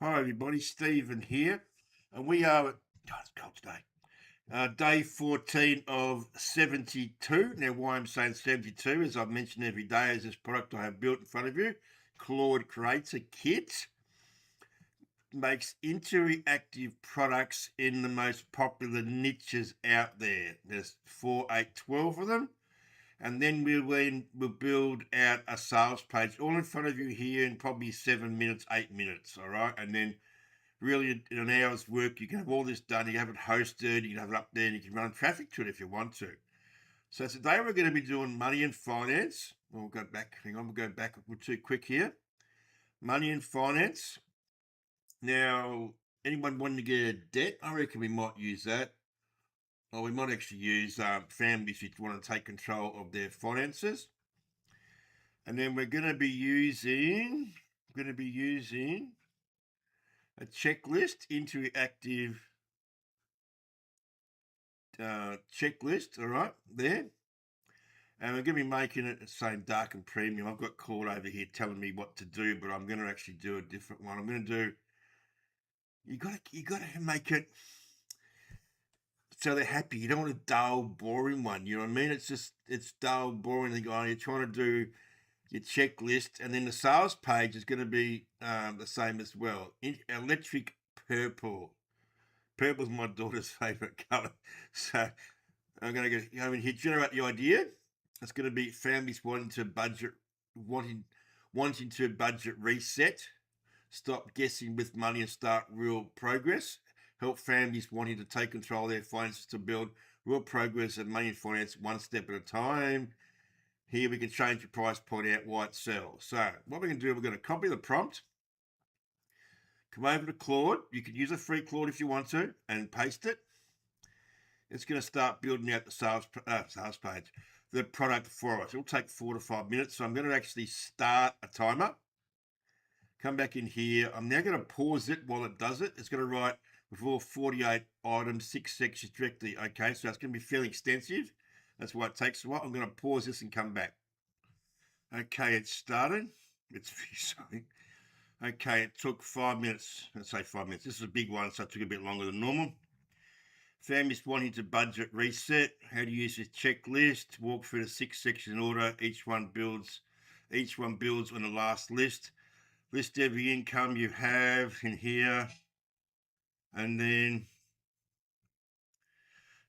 Hi everybody, Stephen here, and we are at it's cold today. Day 14 of 72. Now, why I'm saying 72, as I've mentioned every day, is this product I have built in front of you. Claude creates a kit, makes interactive products in the most popular niches out there. There's 4, 8, 12 of them. And then we'll build out a sales page all in front of you here in probably 7 minutes, 8 minutes, all right? And then really in an hour's work, you can have all this done, you have it hosted, you can have it up there, and you can run traffic to it if you want to. So today we're going to be doing money and finance. We'll go back, hang on, we'll go back too quick here. Money and finance. Now, anyone wanting to get a debt? I reckon we might use that. Or we might actually use families who want to take control of their finances. And then we're going to be using a checklist, interactive checklist, all right, there. And we're going to be making it the same dark and premium. I've got Claude over here telling me what to do, but I'm going to actually do a different one. I'm going to do, you got to make it so they're happy. You don't want a dull, boring one. You know what I mean? It's dull, boring. You're trying to do your checklist, and then the sales page is going to be the same as well. Electric purple. Purple's my daughter's favorite color. So I'm going to go in here, generate the idea. It's going to be families wanting to budget reset, stop guessing with money and start real progress. Help families wanting to take control of their finances to build real progress and money and finance one step at a time. Here we can change the price point out why it sells. So what we're going to do, we're going to copy the prompt, come over to Claude. You can use a free Claude if you want to, and paste it. It's going to start building out the sales page, the product for us. It'll take 4 to 5 minutes. So I'm going to actually start a timer. Come back in here. I'm now going to pause it while it does it. It's going to write before 48 items, 6 sections directly. Okay, so it's going to be fairly extensive. That's why it takes a while. I'm going to pause this and come back. Okay, it's started. It's sorry. Okay, it took 5 minutes. Let's say 5 minutes. This is a big one, so it took a bit longer than normal. Families wanting to budget reset, how to use this checklist, walk through the 6 sections in order, each one builds on the last list. List every income you have in here, and then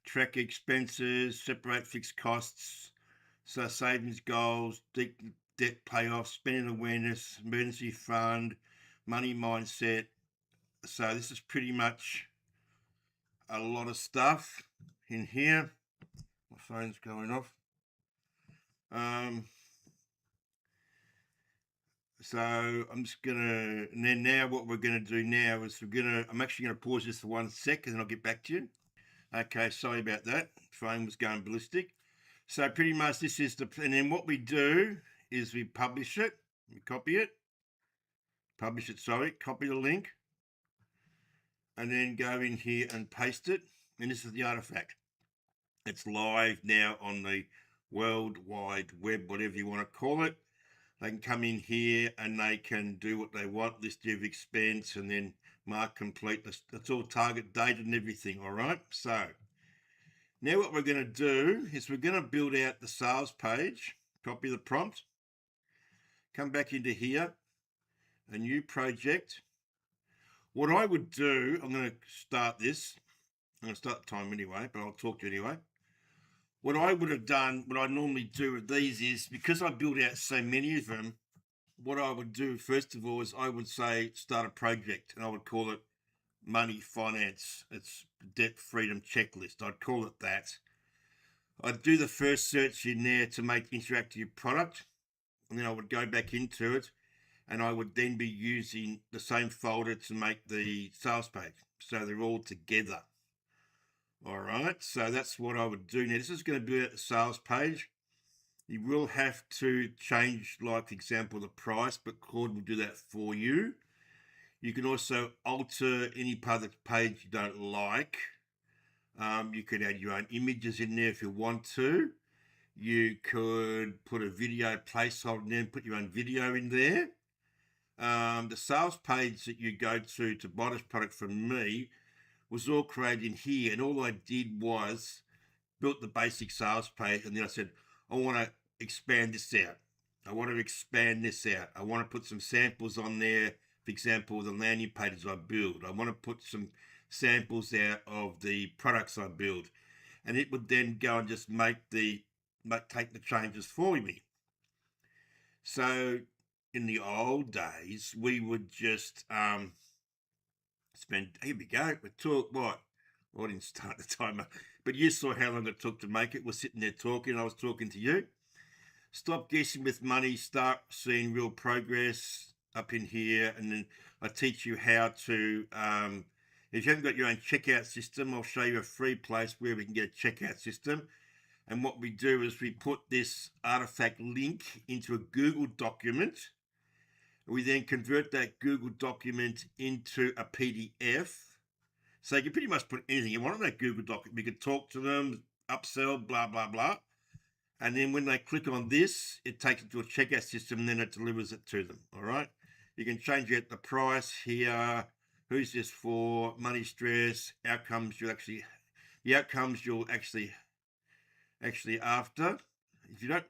track expenses, separate fixed costs, so savings goals, debt payoff, spending awareness, emergency fund, money mindset. So this is pretty much a lot of stuff in here. My phone's going off. So I'm just gonna, and then now what we're gonna do now is I'm actually gonna pause this for 1 sec and then I'll get back to you. Okay, sorry about that. Phone was going ballistic. So pretty much this is and then what we do is we publish it, we copy the link, and then go in here and paste it. And this is the artifact. It's live now on the World Wide Web, whatever you want to call it. They can come in here and they can do what they want, list of expense, and then mark complete. That's all target date and everything, all right? So now what we're going to do is we're going to build out the sales page, copy the prompt, come back into here, a new project. What I would do, I'm going to start this. I'm going to start the time anyway, but I'll talk to you anyway. What I would have done, what I normally do with these is, because I built out so many of them, what I would do first of all is I would say start a project, and I would call it money finance. It's debt freedom checklist. I'd call it that. I'd do the first search in there to make interactive product, and then I would go back into it, and I would then be using the same folder to make the sales page. So they're all together. All right, so that's what I would do. Now, this is going to be at the sales page. You will have to change, like, for example, the price, but Claude will do that for you. You can also alter any part of the page you don't like. You could add your own images in there if you want to. You could put a video placeholder in there and put your own video in there. The sales page that you go to buy this product from me was all created in here, and all I did was built the basic sales page, and then I said, I want to expand this out. I want to expand this out. I want to put some samples on there. For example, the landing pages I build. I want to put some samples out of the products I build, and it would then go and just take the changes for me. So in the old days, we would just spend. Here we go. We talk what? Well, I didn't start the timer, but you saw how long it took to make it. We're sitting there talking. I was talking to you. Stop guessing with money. Start seeing real progress up in here, and then I teach you how to. If you haven't got your own checkout system, I'll show you a free place where we can get a checkout system. And what we do is we put this artifact link into a Google document. We then convert that Google document into a PDF. So you can pretty much put anything you want on that Google document. You can talk to them, upsell, blah, blah, blah. And then when they click on this, it takes it to a checkout system, and then it delivers it to them. All right. You can change it, the price here. Who's this for? Money, stress, outcomes. The outcomes you'll actually after. If you don't,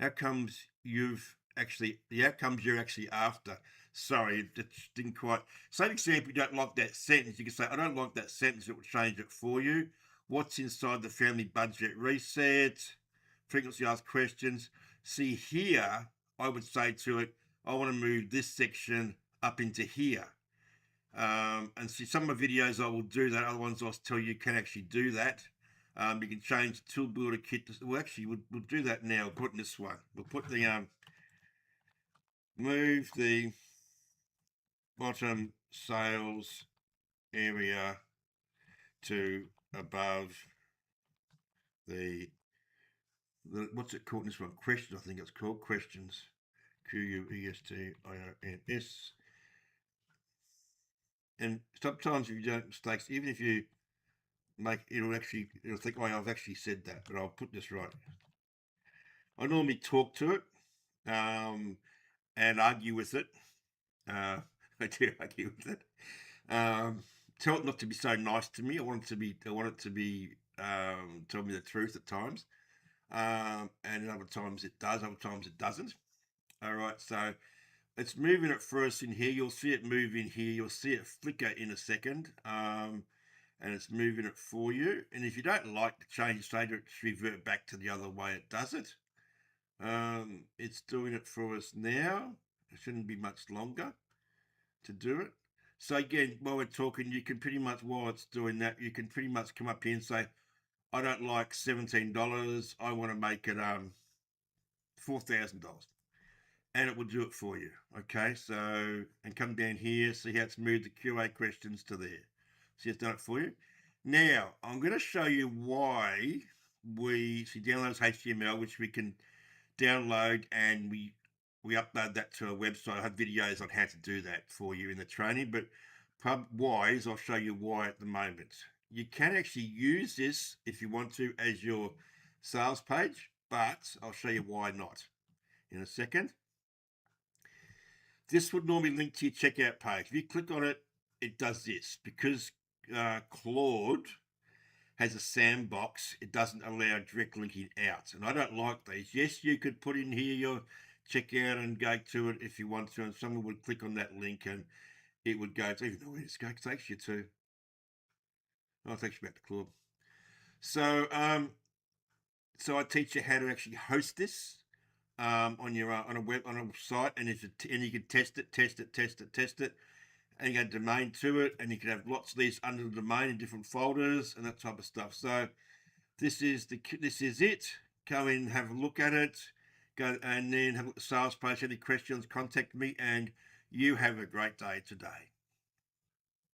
outcomes the outcomes you're actually after. Sorry, it didn't quite. Say, for example, you don't like that sentence. You can say, I don't like that sentence. It will change it for you. What's inside the family budget reset? Frequently asked questions. See here, I would say to it, I want to move this section up into here. And see, some of my videos I will do that. Other ones I'll tell you can actually do that. You can change the tool builder kit. Well, actually, we'll do that now. We'll put in this one. We'll put the move the bottom sales area to above the what's it called in this one? Questions, I think it's called questions. QUESTIONS. And sometimes if you don't mistakes, even if you make it'll think, oh, I've actually said that, but I'll put this right. I normally talk to it and argue with it. I do argue with it. Tell it not to be so nice to me. I want it to be tell me the truth at times. And other times it does, other times it doesn't. All right, so it's moving it for us in here. You'll see it move in here. You'll see it flicker in a second. And it's moving it for you. And if you don't like the change later, it's revert back to the other way it does it. It's doing it for us now. It shouldn't be much longer to do it. So again, while we're talking, you can pretty much, while it's doing that, you can pretty much come up here and say, I don't like $17. I want to make it $4,000. And it will do it for you. Okay, so, and come down here, see how it's moved the QA questions to there. See, it's done it for you. Now, I'm going to show you why we download HTML, which we can download, and we upload that to a website. I have videos on how to do that for you in the training, but wise, I'll show you why at the moment. You can actually use this if you want to as your sales page, but I'll show you why not in a second. This would normally link to your checkout page. If you click on it, it does this. Because Claude has a sandbox, it doesn't allow direct linking out. And I don't like these. Yes, you could put in here your checkout and go to it if you want to, and someone would click on that link and it would go to, even though it takes you to, oh, it takes you back to Claude. So, so I teach you how to actually host this on your on a site, and you can test it, and you get a domain to it, and you can have lots of these under the domain in different folders and that type of stuff. So this is it. Go in, have a look at it, go and then have a look at the sales page. Any questions, contact me, and you have a great day today.